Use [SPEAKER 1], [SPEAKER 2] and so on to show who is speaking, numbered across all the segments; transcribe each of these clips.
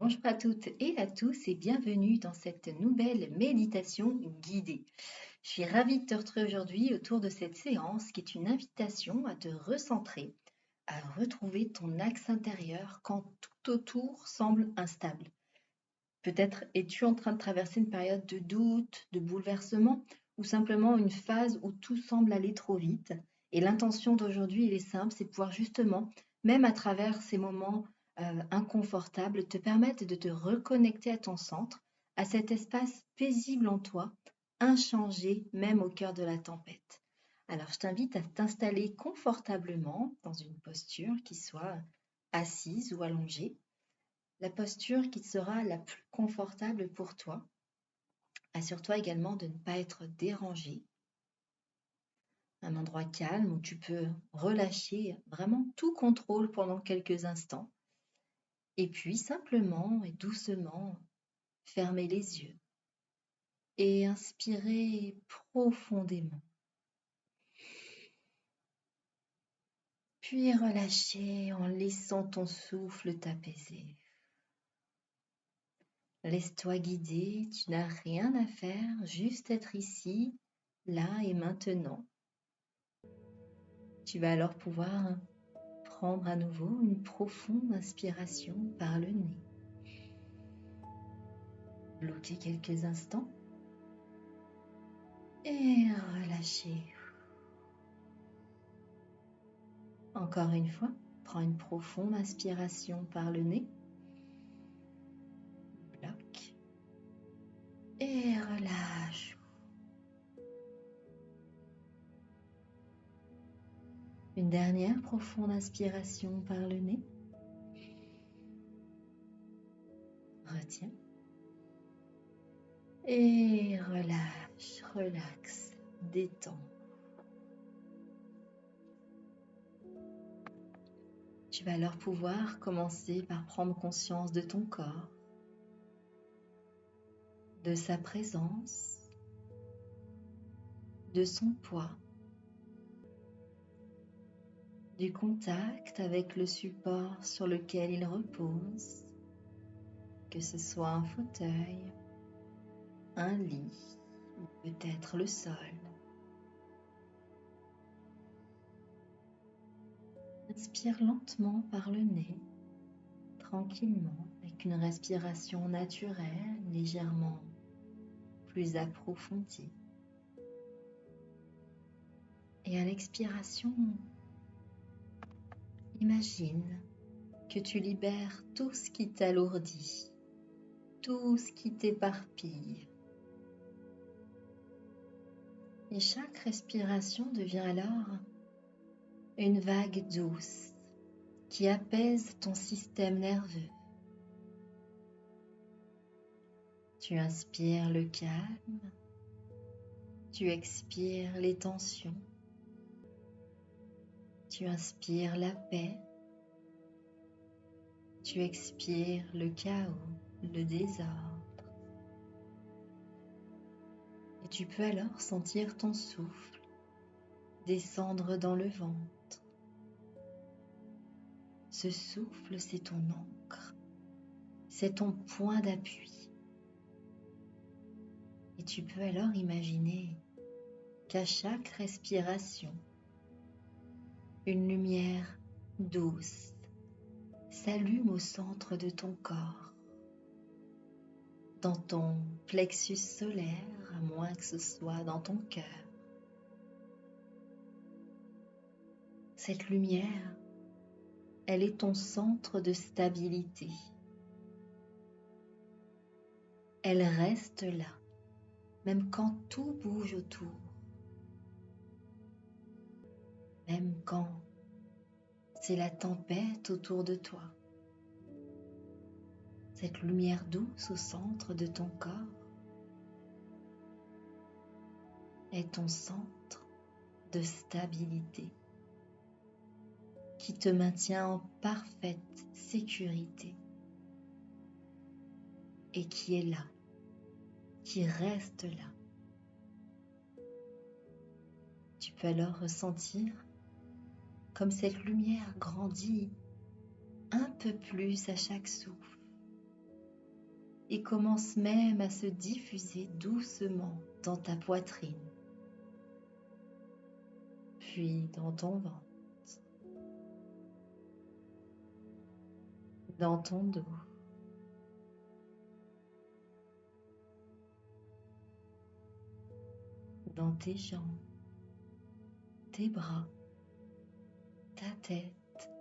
[SPEAKER 1] Bonjour à toutes et à tous et bienvenue dans cette nouvelle méditation guidée. Je suis ravie de te retrouver aujourd'hui autour de cette séance qui est une invitation à te recentrer, à retrouver ton axe intérieur quand tout autour semble instable. Peut-être es-tu en train de traverser une période de doute, de bouleversement ou simplement une phase où tout semble aller trop vite. Et l'intention d'aujourd'hui, elle est simple, c'est de pouvoir justement, même à travers ces moments inconfortables, te permettre de te reconnecter à ton centre, à cet espace paisible en toi, inchangé même au cœur de la tempête. Alors, je t'invite à t'installer confortablement dans une posture qui soit assise ou allongée, la posture qui sera la plus confortable pour toi. Assure-toi également de ne pas être dérangé. Un endroit calme où tu peux relâcher vraiment tout contrôle pendant quelques instants. Et puis simplement et doucement fermer les yeux et inspirer profondément. Puis relâcher en laissant ton souffle t'apaiser. Laisse-toi guider, tu n'as rien à faire, juste être ici, là et maintenant. Tu vas alors pouvoir prendre à nouveau une profonde inspiration par le nez. Bloquer quelques instants et relâcher. Encore une fois, prends une profonde inspiration par le nez. Bloque et relâche. Une dernière profonde inspiration par le nez. Retiens. Et relâche, relaxe, détends. Tu vas alors pouvoir commencer par prendre conscience de ton corps, de sa présence, de son poids, du contact avec le support sur lequel il repose, que ce soit un fauteuil, un lit, ou peut-être le sol. Inspire lentement par le nez, tranquillement, avec une respiration naturelle, légèrement plus approfondie. Et à l'expiration, imagine que tu libères tout ce qui t'alourdit, tout ce qui t'éparpille. Et chaque respiration devient alors une vague douce qui apaise ton système nerveux. Tu inspires le calme, tu expires les tensions, tu inspires la paix, tu expires le chaos, le désordre. Et tu peux alors sentir ton souffle descendre dans le ventre. Ce souffle, c'est ton ancre, c'est ton point d'appui. Et tu peux alors imaginer qu'à chaque respiration, une lumière douce s'allume au centre de ton corps, dans ton plexus solaire, à moins que ce soit dans ton cœur. Cette lumière, elle est ton centre de stabilité. Elle reste là, même quand tout bouge autour, même quand c'est la tempête autour de toi. Cette lumière douce au centre de ton corps est ton centre de stabilité qui te maintient en parfaite sécurité et qui est là, qui reste là. Tu peux alors ressentir comme cette lumière grandit un peu plus à chaque souffle, et commence même à se diffuser doucement dans ta poitrine, puis dans ton ventre, dans ton dos, dans tes jambes, tes bras, ta tête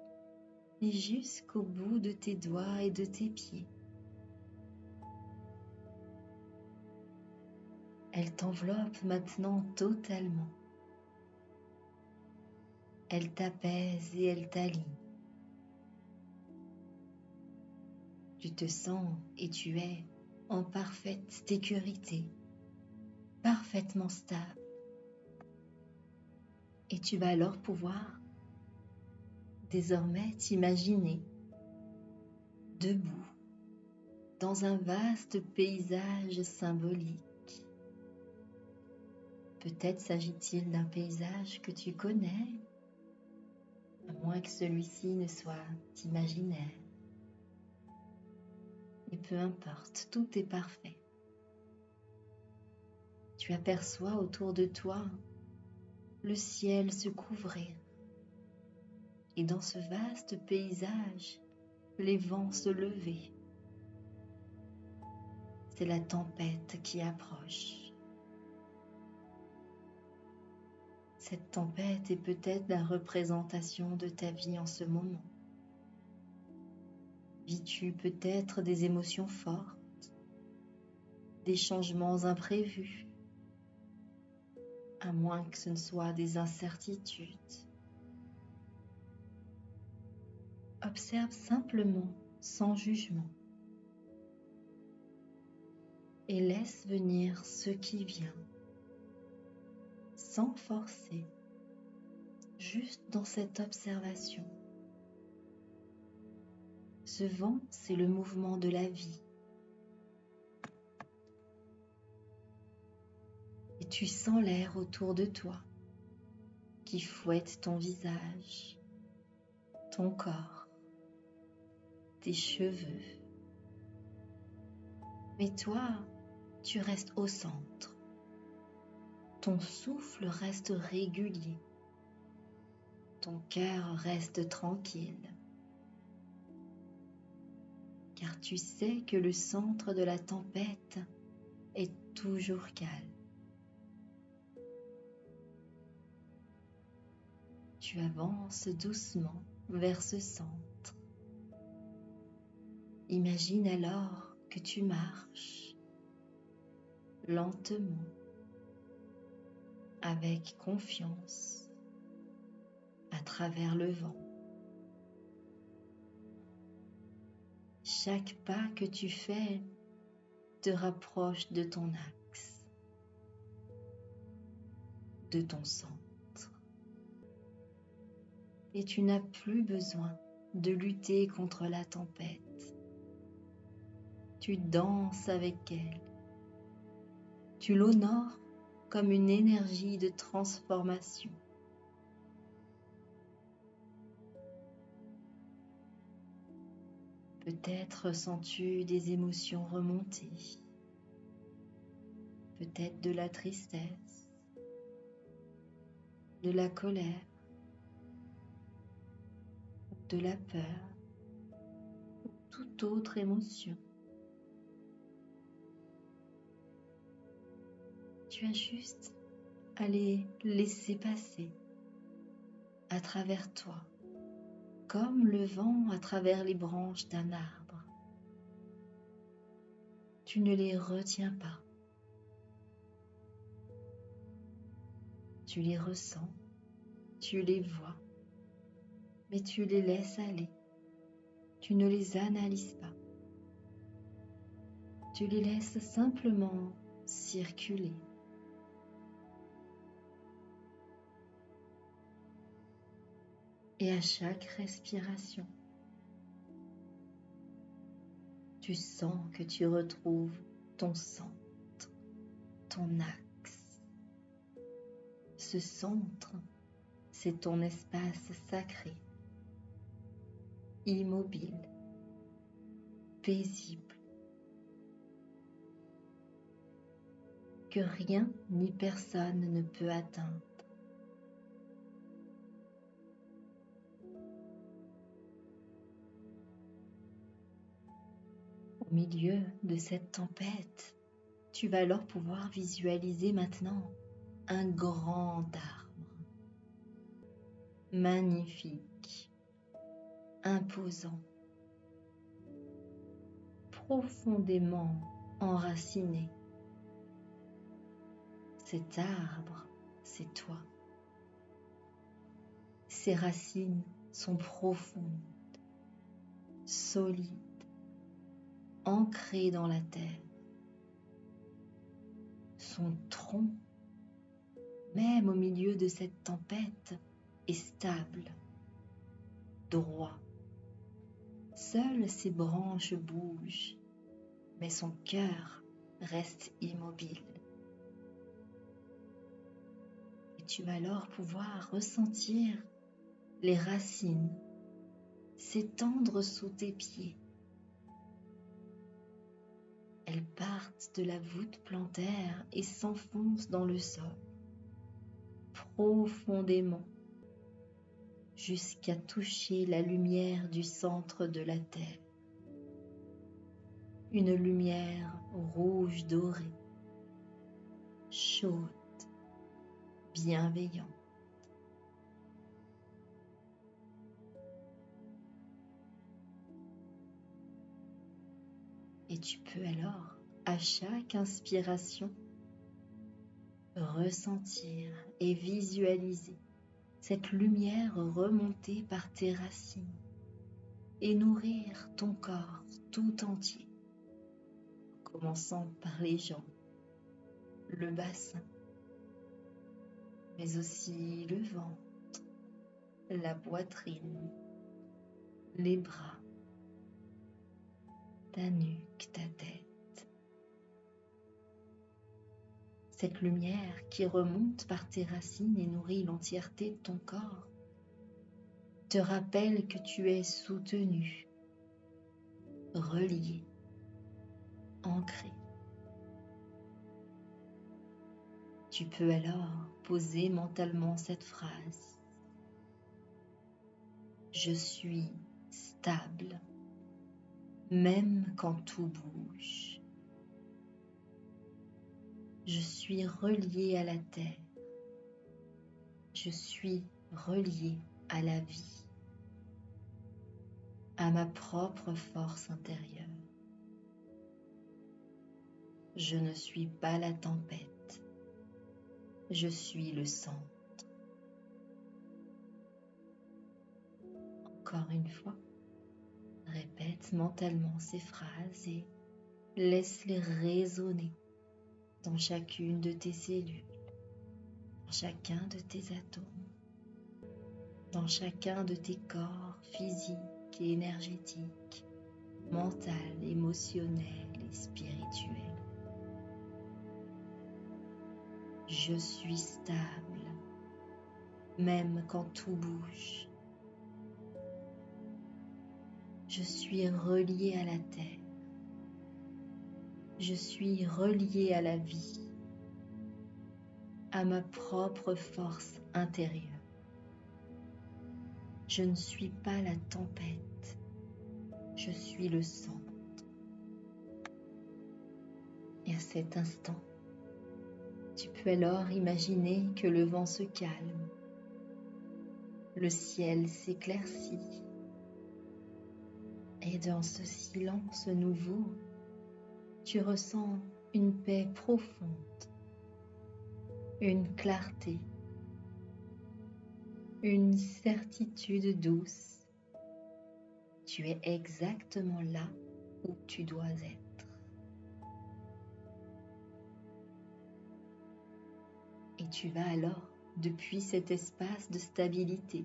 [SPEAKER 1] et jusqu'au bout de tes doigts et de tes pieds. Elle t'enveloppe maintenant totalement. Elle t'apaise et elle t'aligne. Tu te sens et tu es en parfaite sécurité, parfaitement stable. Et tu vas alors pouvoir désormais t'imaginer debout dans un vaste paysage symbolique. Peut-être s'agit-il d'un paysage que tu connais, à moins que celui-ci ne soit imaginaire. Et peu importe, tout est parfait. Tu aperçois autour de toi le ciel se couvrir. Et dans ce vaste paysage, les vents se lever. C'est la tempête qui approche. Cette tempête est peut-être la représentation de ta vie en ce moment. Vis-tu peut-être des émotions fortes, des changements imprévus, à moins que ce ne soit des incertitudes. Observe simplement, sans jugement, et laisse venir ce qui vient, sans forcer, juste dans cette observation. Ce vent, c'est le mouvement de la vie. Et tu sens l'air autour de toi qui fouette ton visage, ton corps, tes cheveux. Mais toi, tu restes au centre. Ton souffle reste régulier. Ton cœur reste tranquille. Car tu sais que le centre de la tempête est toujours calme. Tu avances doucement vers ce centre. Imagine alors que tu marches lentement, avec confiance, à travers le vent. Chaque pas que tu fais te rapproche de ton axe, de ton centre. Et tu n'as plus besoin de lutter contre la tempête. Tu danses avec elle. Tu l'honores comme une énergie de transformation. Peut-être sens-tu des émotions remonter, peut-être de la tristesse, de la colère, de la peur, ou toute autre émotion. Tu as juste à les laisser passer à travers toi, comme le vent à travers les branches d'un arbre. Tu ne les retiens pas. Tu les ressens, tu les vois, mais tu les laisses aller. Tu ne les analyses pas. Tu les laisses simplement circuler. Et à chaque respiration, tu sens que tu retrouves ton centre, ton axe. Ce centre, c'est ton espace sacré, immobile, paisible, que rien ni personne ne peut atteindre. Au milieu de cette tempête, tu vas alors pouvoir visualiser maintenant un grand arbre, magnifique, imposant, profondément enraciné. Cet arbre, c'est toi. Ses racines sont profondes, solides, ancrées dans la terre. Son tronc, même au milieu de cette tempête, est stable, droit. Seules ses branches bougent, mais son cœur reste immobile. Et tu vas alors pouvoir ressentir les racines s'étendre sous tes pieds. Elles partent de la voûte plantaire et s'enfoncent dans le sol, profondément, jusqu'à toucher la lumière du centre de la terre. Une lumière rouge dorée, chaude, bienveillante. Et tu peux alors, à chaque inspiration, ressentir et visualiser cette lumière remonter par tes racines et nourrir ton corps tout entier, commençant par les jambes, le bassin, mais aussi le ventre, la poitrine, les bras, ta nuque, ta tête. Cette lumière qui remonte par tes racines et nourrit l'entièreté de ton corps te rappelle que tu es soutenu, relié, ancré. Tu peux alors poser mentalement cette phrase. Je suis stable, même quand tout bouge. Je suis relié à la terre. Je suis relié à la vie, à ma propre force intérieure. Je ne suis pas la tempête. Je suis le centre. Encore une fois, répète mentalement ces phrases et laisse-les résonner dans chacune de tes cellules, dans chacun de tes atomes, dans chacun de tes corps physiques et énergétiques, mental, émotionnel et spirituel. Je suis stable, même quand tout bouge. Je suis relié à la terre. Je suis relié à la vie, à ma propre force intérieure. Je ne suis pas la tempête. Je suis le centre. Et à cet instant, tu peux alors imaginer que le vent se calme, le ciel s'éclaircit, et dans ce silence nouveau, tu ressens une paix profonde, une clarté, une certitude douce. Tu es exactement là où tu dois être. Et tu vas alors, depuis cet espace de stabilité,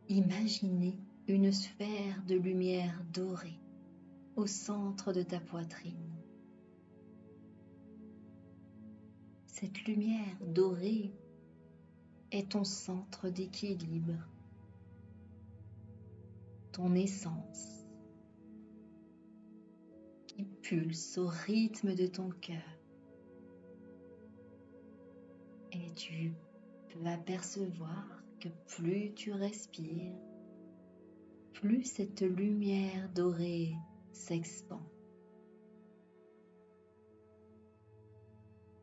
[SPEAKER 1] imaginer une sphère de lumière dorée au centre de ta poitrine. Cette lumière dorée est ton centre d'équilibre, ton essence qui pulse au rythme de ton cœur, tu peux apercevoir que plus tu respires, plus cette lumière dorée s'expand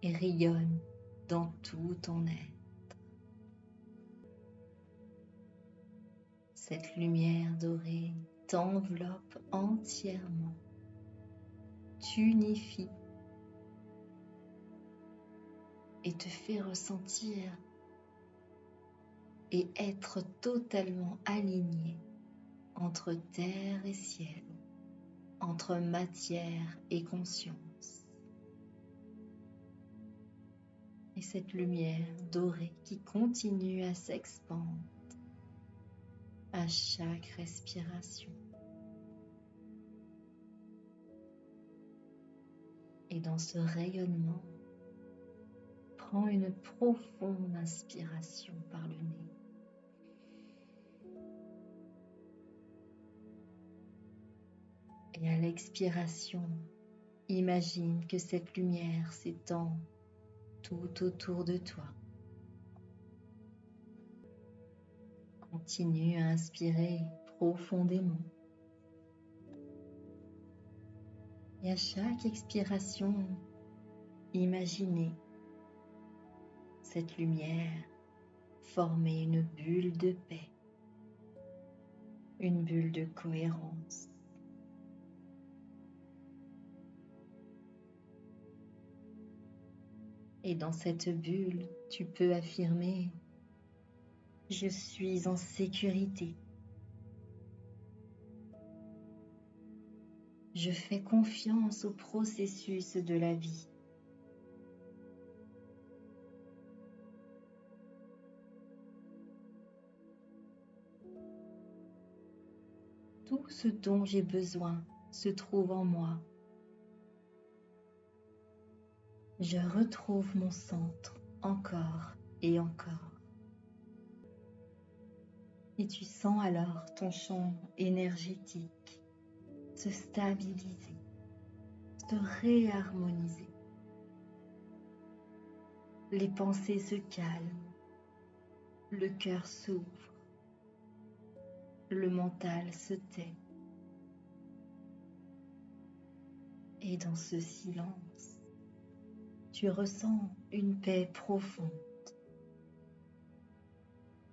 [SPEAKER 1] et rayonne dans tout ton être. Cette lumière dorée t'enveloppe entièrement, t'unifie et te fait ressentir et être totalement aligné entre terre et ciel, entre matière et conscience. Et cette lumière dorée qui continue à s'expandre à chaque respiration. Et dans ce rayonnement, prends une profonde inspiration par le nez. Et à l'expiration, imagine que cette lumière s'étend tout autour de toi. Continue à inspirer profondément. Et à chaque expiration, imaginez cette lumière former une bulle de paix, une bulle de cohérence. Et dans cette bulle, tu peux affirmer « Je suis en sécurité ». Je fais confiance au processus de la vie. Tout ce dont j'ai besoin se trouve en moi. Je retrouve mon centre encore et encore. Et tu sens alors ton champ énergétique se stabiliser, se réharmoniser. Les pensées se calment, le cœur s'ouvre, le mental se tait. Et dans ce silence, tu ressens une paix profonde,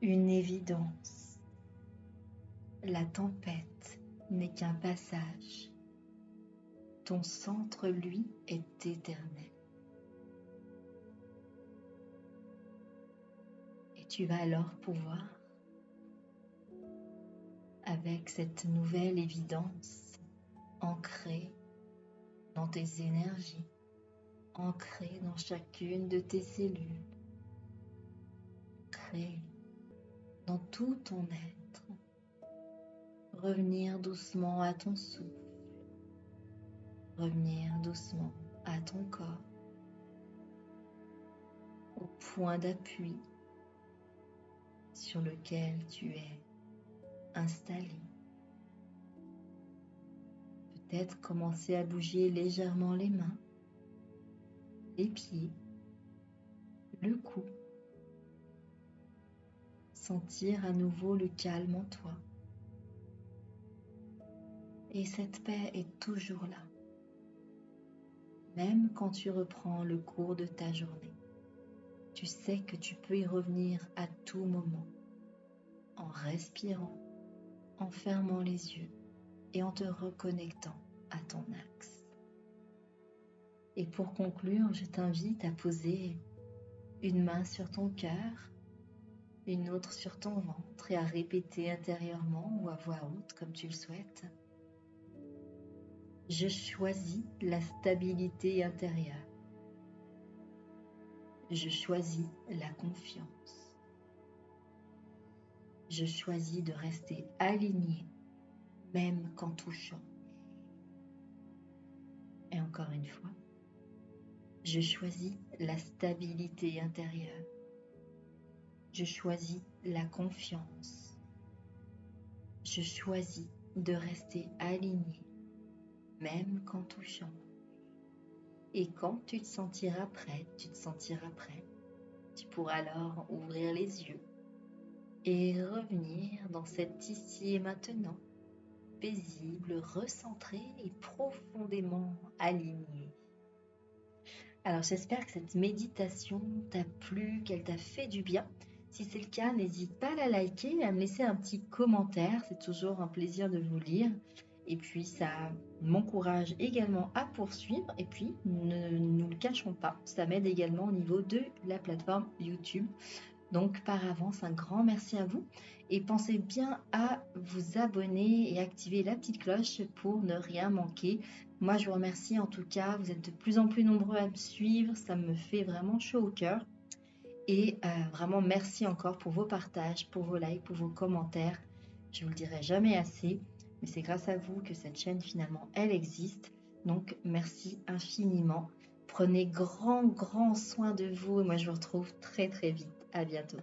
[SPEAKER 1] une évidence. La tempête n'est qu'un passage. Ton centre, lui, est éternel. Et tu vas alors pouvoir, avec cette nouvelle évidence, ancrée dans tes énergies, ancrée dans chacune de tes cellules, ancrée dans tout ton être, revenir doucement à ton souffle, revenir doucement à ton corps, au point d'appui sur lequel tu es installé. Peut-être commencer à bouger légèrement les mains, les pieds, le cou. Sentir à nouveau le calme en toi. Et cette paix est toujours là, même quand tu reprends le cours de ta journée. Tu sais que tu peux y revenir à tout moment, en respirant, en fermant les yeux et en te reconnectant à ton axe. Et pour conclure, je t'invite à poser une main sur ton cœur, une autre sur ton ventre et à répéter intérieurement ou à voix haute comme tu le souhaites. Je choisis la stabilité intérieure. Je choisis la confiance. Je choisis de rester aligné même quand tout change. Et encore une fois, je choisis la stabilité intérieure. Je choisis la confiance. Je choisis de rester aligné, même quand tout change. Et quand tu te sentiras prête, tu te sentiras prêt, Tu pourras alors ouvrir les yeux et revenir dans cet ici et maintenant, paisible, recentré et profondément aligné. Alors j'espère que cette méditation t'a plu, qu'elle t'a fait du bien. Si c'est le cas, n'hésite pas à la liker et à me laisser un petit commentaire. C'est toujours un plaisir de vous lire. Et puis ça m'encourage également à poursuivre. Et puis ne nous le cachons pas, ça m'aide également au niveau de la plateforme YouTube. Donc par avance, un grand merci à vous. Et pensez bien à vous abonner et activer la petite cloche pour ne rien manquer. Moi, je vous remercie en tout cas. Vous êtes de plus en plus nombreux à me suivre. Ça me fait vraiment chaud au cœur. Et vraiment, merci encore pour vos partages, pour vos likes, pour vos commentaires. Je vous le dirai jamais assez. Mais c'est grâce à vous que cette chaîne, finalement, elle existe. Donc, merci infiniment. Prenez grand soin de vous. Et moi, je vous retrouve très, très vite. À bientôt.